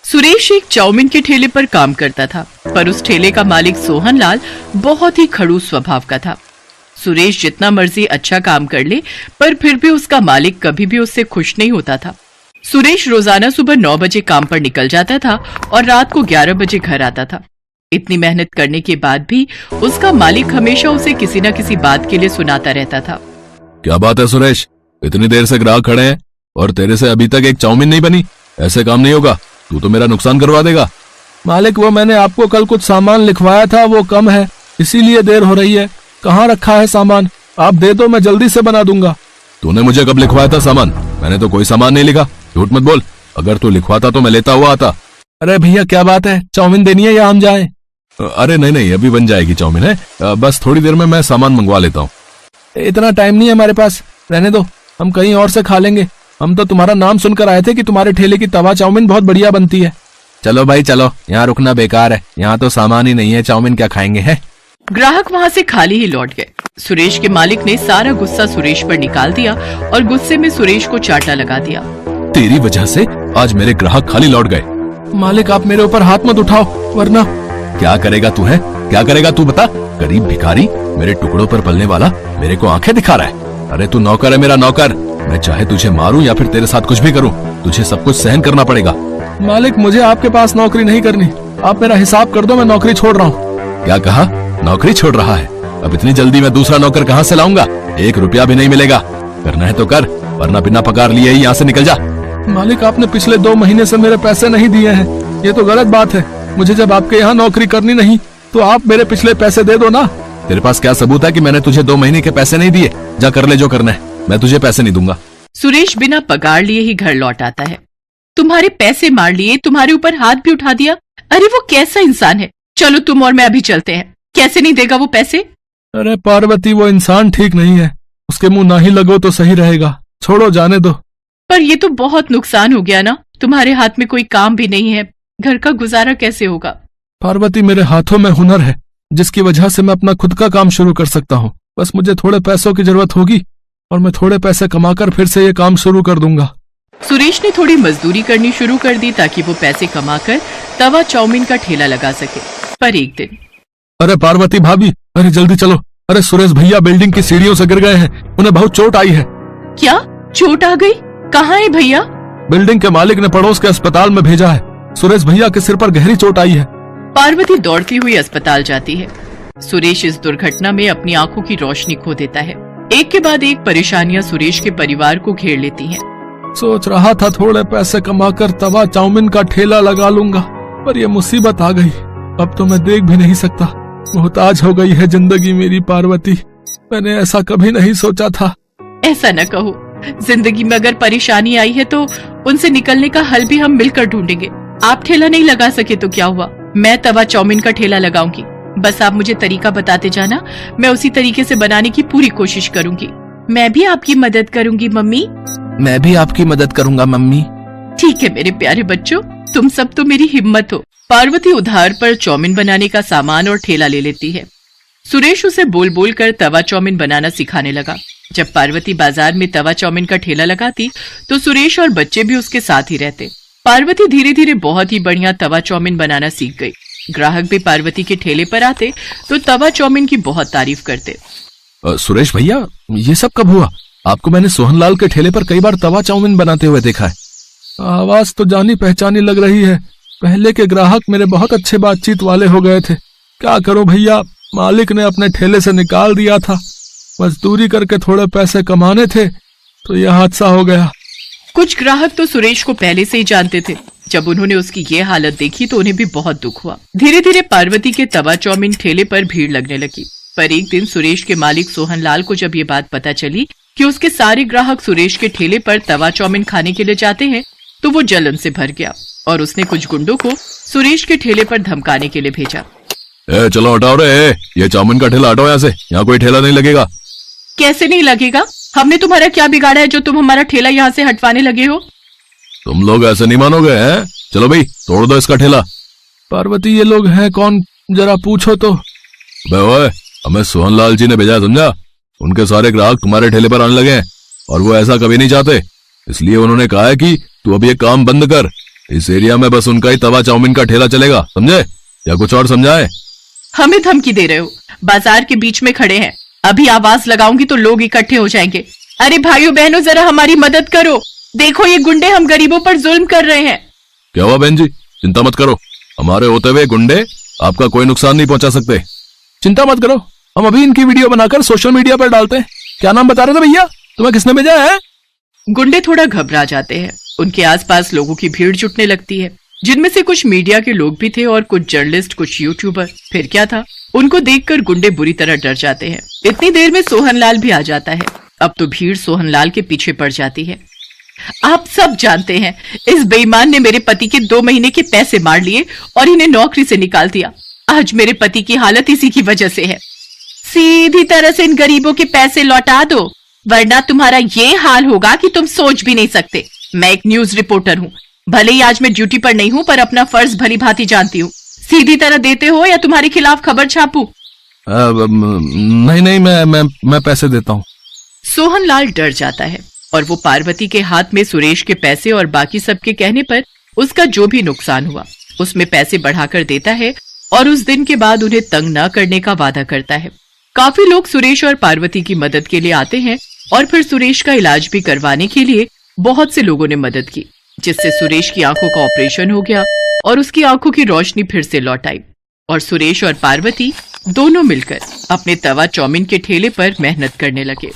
सुरेश एक चाउमीन के ठेले पर काम करता था, पर उस ठेले का मालिक सोहनलाल बहुत ही खड़ूस स्वभाव का था। सुरेश जितना मर्जी अच्छा काम कर ले, पर फिर भी उसका मालिक कभी भी उससे खुश नहीं होता था। सुरेश रोजाना सुबह 9 बजे काम पर निकल जाता था और रात को 11 बजे घर आता था। इतनी मेहनत करने के बाद भी उसका मालिक हमेशा उसे किसी न किसी बात के लिए सुनाता रहता था। क्या बात है सुरेश, इतनी देर से ग्राहक खड़े हैं और तेरे से अभी तक एक चाउमीन नहीं बनी? ऐसे काम नहीं होगा, तू तो मेरा नुकसान करवा देगा। मालिक, वो मैंने आपको कल कुछ सामान लिखवाया था, वो कम है, इसीलिए देर हो रही है। कहाँ रखा है सामान? आप दे दो, मैं जल्दी से बना दूंगा। तूने मुझे कब लिखवाया था सामान? मैंने तो कोई सामान नहीं लिखा, झूठ मत बोल। अगर तू लिखवाता तो मैं लेता हुआ आता। अरे भैया, क्या बात है, चाउमीन देनी है या हम जाएं? अरे नहीं नहीं, अभी बन जाएगी चाउमीन है, बस थोड़ी देर में मैं सामान मंगवा लेता हूँ। इतना टाइम नहीं है हमारे पास, रहने दो, हम कहीं और से खा लेंगे। हम तो तुम्हारा नाम सुनकर आए थे कि तुम्हारे ठेले की तवा चाउमीन बहुत बढ़िया बनती है। चलो भाई चलो, यहाँ रुकना बेकार है, यहाँ तो सामान ही नहीं है, चाउमीन क्या खाएंगे है। ग्राहक वहाँ से खाली ही लौट गए। सुरेश के मालिक ने सारा गुस्सा सुरेश पर निकाल दिया और गुस्से में सुरेश को चाटा लगा दिया। तेरी वजह से आज मेरे ग्राहक खाली लौट गए। मालिक, आप मेरे ऊपर हाथ मत उठाओ, वरना। क्या करेगा तू है, क्या करेगा तू बता? गरीब भिखारी, मेरे टुकड़ों पर पलने वाला, मेरे को आंखें दिखा रहा है। अरे तू नौकर है, मेरा नौकर। मैं चाहे तुझे मारूं या फिर तेरे साथ कुछ भी करूं, तुझे सब कुछ सहन करना पड़ेगा। मालिक, मुझे आपके पास नौकरी नहीं करनी, आप मेरा हिसाब कर दो, मैं नौकरी छोड़ रहा हूँ। क्या कहा? नौकरी छोड़ रहा है? अब इतनी जल्दी मैं दूसरा नौकर कहाँ से लाऊंगा? 1 रुपया भी नहीं मिलेगा। करना है तो कर, वरना बिना पगार लिए ही यहाँ से निकल जा। मालिक, आपने पिछले 2 महीने से मेरे पैसे नहीं दिए हैं, ये तो गलत बात है। मुझे जब आपके यहाँ नौकरी करनी नहीं तो आप मेरे पिछले पैसे दे दो ना। तेरे पास क्या सबूत है कि मैंने तुझे 2 महीने के पैसे नहीं दिए? जा कर ले जो करना है, मैं तुझे पैसे नहीं दूंगा। सुरेश बिना पगार लिए ही घर लौट आता है। तुम्हारे पैसे मार लिए, तुम्हारे ऊपर हाथ भी उठा दिया। अरे वो कैसा इंसान है। चलो तुम और मैं अभी चलते हैं। कैसे नहीं देगा वो पैसे? अरे पार्वती, वो इंसान ठीक नहीं है, उसके मुंह ना ही लगो तो सही रहेगा। छोड़ो, जाने दो। पर ये तो बहुत नुकसान हो गया ना, तुम्हारे हाथ में कोई काम भी नहीं है, घर का गुजारा कैसे होगा? पार्वती, मेरे हाथों में हुनर है जिसकी वजह से मैं अपना खुद का काम शुरू कर सकता हूँ। बस मुझे थोड़े पैसों की जरूरत होगी और मैं थोड़े पैसे कमाकर फिर से ये काम शुरू कर दूंगा। सुरेश ने थोड़ी मजदूरी करनी शुरू कर दी ताकि वो पैसे कमाकर तवा चाउमीन का ठेला लगा सके। पर एक दिन, अरे पार्वती भाभी, अरे जल्दी चलो। अरे सुरेश भैया बिल्डिंग की सीढ़ियों से गिर गए हैं, उन्हें बहुत चोट आई है। क्या चोट आ गई? कहाँ है भैया? बिल्डिंग के मालिक ने पड़ोस के अस्पताल में भेजा है। सुरेश भैया के सिर पर गहरी चोट आई है। पार्वती दौड़ती हुई अस्पताल जाती है। सुरेश इस दुर्घटना में अपनी आंखों की रोशनी खो देता है। एक के बाद एक परेशानियां सुरेश के परिवार को घेर लेती हैं। सोच रहा था थोड़े पैसे कमाकर तवा चाउमीन का ठेला लगा लूंगा, पर ये मुसीबत आ गई। अब तो मैं देख भी नहीं सकता, मोहताज हो गई है जिंदगी मेरी। पार्वती, मैंने ऐसा कभी नहीं सोचा था। ऐसा न कहो, जिंदगी में अगर परेशानी आई है तो उनसे निकलने का हल भी हम मिलकर ढूंढेंगे। आप ठेला नहीं लगा सके तो क्या हुआ, मैं तवा चाउमीन का ठेला लगाऊंगी। बस आप मुझे तरीका बताते जाना, मैं उसी तरीके से बनाने की पूरी कोशिश करूंगी। मैं भी आपकी मदद करूंगी मम्मी। मैं भी आपकी मदद करूंगा मम्मी। ठीक है मेरे प्यारे बच्चों, तुम सब तो मेरी हिम्मत हो। पार्वती उधार पर चाउमीन बनाने का सामान और ठेला ले लेती है। सुरेश उसे बोल बोल कर तवा चाउमीन बनाना सिखाने लगा। जब पार्वती बाजार में तवा चाउमीन का ठेला लगाती तो सुरेश और बच्चे भी उसके साथ ही रहते। पार्वती धीरे धीरे बहुत ही बढ़िया तवा चाउमीन बनाना सीख गई। ग्राहक भी पार्वती के ठेले पर आते तो तवा चाउमीन की बहुत तारीफ करते। सुरेश भैया, ये सब कब हुआ? आपको मैंने सोहनलाल के ठेले पर कई बार तवा चाउमीन बनाते हुए देखा है। आवाज तो जानी पहचानी लग रही है। पहले के ग्राहक मेरे बहुत अच्छे बातचीत वाले हो गए थे। क्या करूं भैया, मालिक ने अपने ठेले से निकाल दिया था। मजदूरी करके थोड़े पैसे कमाने थे तो यह हादसा हो गया। कुछ ग्राहक तो सुरेश को पहले से ही जानते थे। जब उन्होंने उसकी ये हालत देखी तो उन्हें भी बहुत दुख हुआ। धीरे धीरे पार्वती के तवा चाउमीन ठेले पर भीड़ लगने लगी। पर एक दिन सुरेश के मालिक सोहनलाल को जब ये बात पता चली कि उसके सारे ग्राहक सुरेश के ठेले पर तवा चाउमीन खाने के लिए जाते हैं तो वो जलन से भर गया और उसने कुछ गुंडों को सुरेश के ठेले पर धमकाने के लिए भेजा। चलो हटाओ रे, ये चाउमीन का ठेला हटाओ यहाँ से, यहाँ कोई ठेला नहीं लगेगा। कैसे नहीं लगेगा? हमने तुम्हारा क्या बिगाड़ा है जो तुम हमारा ठेला यहाँ से हटवाने लगे हो? तुम लोग ऐसे नहीं मानोगे हैं? चलो भाई तोड़ दो इसका ठेला। पार्वती, ये लोग हैं कौन, जरा पूछो तो। ओए, हमें सोहनलाल जी ने भेजा, समझा? उनके सारे ग्राहक तुम्हारे ठेले पर आने लगे हैं और वो ऐसा कभी नहीं चाहते, इसलिए उन्होंने कहा है कि तू अभी ये काम बंद कर इस एरिया में बस उनका ही तवा चाउमीन का ठेला चलेगा, समझे? या कुछ और समझाए? हमें धमकी दे रहे हो? बाजार के बीच में खड़े हैं, अभी आवाज लगाऊंगी तो लोग इकट्ठे हो जाएंगे। अरे भाइयों बहनों, जरा हमारी मदद करो, देखो ये गुंडे हम गरीबों पर जुल्म कर रहे हैं। क्या हुआ बहन जी? चिंता मत करो, हमारे होते हुए गुंडे आपका कोई नुकसान नहीं पहुंचा सकते। चिंता मत करो, हम अभी इनकी वीडियो बनाकर सोशल मीडिया पर डालते हैं। क्या नाम बता रहे थे भैया? तुम्हें किसने भेजा है? गुंडे थोड़ा घबरा जाते हैं। उनके आसपास लोगों की भीड़ जुटने लगती है, जिनमें से कुछ मीडिया के लोग भी थे और कुछ जर्नलिस्ट, कुछ यूट्यूबर। फिर क्या था, उनको देखकर गुंडे बुरी तरह डर जाते हैं। इतनी देर में सोहनलाल भी आ जाता है। अब तो भीड़ सोहनलाल के पीछे पड़ जाती है। आप सब जानते हैं, इस बेईमान ने मेरे पति के 2 महीने के पैसे मार लिए और इन्हें नौकरी से निकाल दिया। आज मेरे पति की हालत इसी की वजह से है। सीधी तरह से इन गरीबों के पैसे लौटा दो, वरना तुम्हारा ये हाल होगा कि तुम सोच भी नहीं सकते। मैं एक न्यूज रिपोर्टर हूँ, भले ही आज मैं ड्यूटी पर नहीं हूँ, पर अपना फर्ज भली भांति जानती हूँ। सीधी तरह देते हो या तुम्हारे खिलाफ खबर छापूं? नहीं नहीं, मैं पैसे देता हूँ। सोहनलाल डर जाता है और वो पार्वती के हाथ में सुरेश के पैसे और बाकी सबके कहने पर उसका जो भी नुकसान हुआ उसमें पैसे बढ़ाकर देता है और उस दिन के बाद उन्हें तंग न करने का वादा करता है। काफी लोग सुरेश और पार्वती की मदद के लिए आते हैं और फिर सुरेश का इलाज भी करवाने के लिए बहुत से लोगों ने मदद की, जिससे सुरेश की आंखों का ऑपरेशन हो गया और उसकी आंखों की रोशनी फिर से लौट आई और सुरेश और पार्वती दोनों मिलकर अपने तवा चाउमीन के ठेले पर मेहनत करने लगे।